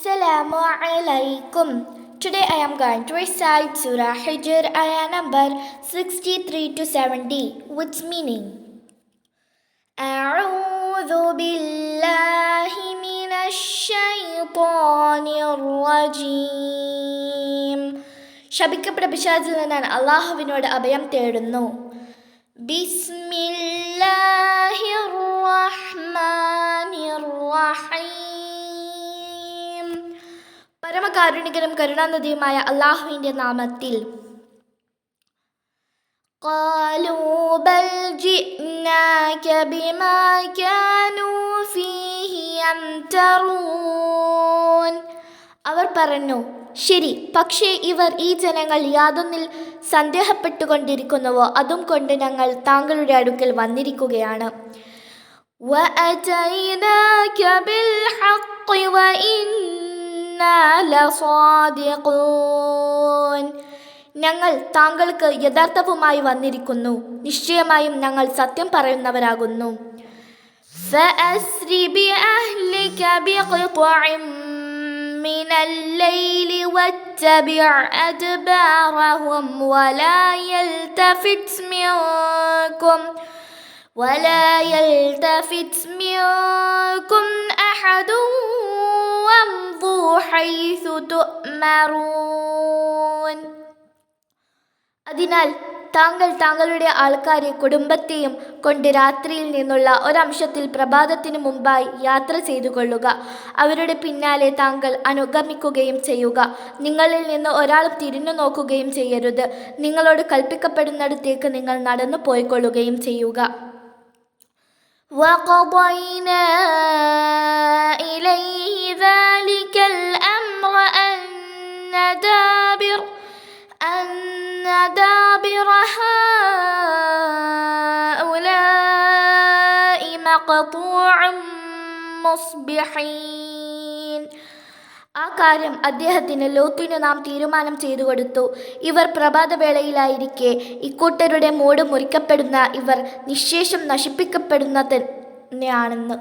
Assalamu alaikum. Today I am going to recite Surah Hijr ayah number 63 to 70, which meaning A'udhu billahi minash shaytanir rajim. ശപിക്കപ്പെട്ട പിശാചിൽ നിന്നാണ് അള്ളാഹുവിനോട് അഭയം തേടുന്നു. ബിസ്മില്ലാഹിർ റഹ്മാനിർ റഹീം. പരമകാരുണികനും കരുണാനിധിയുമായ അള്ളാഹുവിൻ്റെ നാമത്തിൽ. ഖാലൂ ബൽ ജിഅ്നാക ബിമാ കാനൂ ഫീഹി യംതറൂൻ. അവർ പറഞ്ഞു, ശരി, പക്ഷേ ഇവർ ഈ ജനങ്ങൾ യാതൊന്നിൽ സന്ദേഹപ്പെട്ടുകൊണ്ടിരിക്കുന്നുവോ അതും കൊണ്ട് ഞങ്ങൾ താങ്കളുടെ അടുക്കൽ വന്നിരിക്കുകയാണ്. വഅതൈനാക ബിൽഹഖ് വഇന്നാ ലസാദിഖൂൻ. ഞങ്ങൾ താങ്കൾക്ക് യഥാർത്ഥവുമായി വന്നിരിക്കുന്നു, നിശ്ചയമായും ഞങ്ങൾ സത്യം പറയുന്നവരാകുന്നു. ഫഅസ്രി ബിഅഹ്ലിക ബിഖിത്അഇൻ من الليل واتبع أدبارهم ولا يلتفت منكم أحد وامضوا حيث تؤمرون. അതിനാൽ താങ്കൾ താങ്കളുടെ ആൾക്കാരെ കുടുംബത്തെയും കൊണ്ട് രാത്രിയിൽ നിന്നുള്ള ഒരംശത്തിൽ പ്രഭാതത്തിനു മുമ്പായി യാത്ര ചെയ്തു കൊള്ളുക. അവരുടെ പിന്നാലെ താങ്കൾ അനുഗമിക്കുകയും ചെയ്യുക. നിങ്ങളിൽ നിന്ന് ഒരാളും തിരിഞ്ഞു നോക്കുകയും ചെയ്യരുത്. നിങ്ങളോട് കൽപ്പിക്കപ്പെടുന്നിടത്തേക്ക് നിങ്ങൾ നടന്നു പോയിക്കൊള്ളുകയും ചെയ്യുക. وَقَضَيْنَا إِلَيْهِ ذَلِكَ الْأَمْرَ أَنَّ دَابِرَ هَؤُلَاءِ مَقْطُوعٌ مُصْبِحِينَ. ആ കാര്യം അദ്ദേഹത്തിന് ലോത്തിനു നാം തീരുമാനം ചെയ്തു കൊടുത്തു. ഇവർ പ്രഭാതവേളയിലായിരിക്കെ ഇക്കൂട്ടരുടെ മൂട് മുറിക്കപ്പെടുന്ന ഇവർ നിശ്ശേഷം നശിപ്പിക്കപ്പെടുന്ന തന്നെയാണെന്ന്.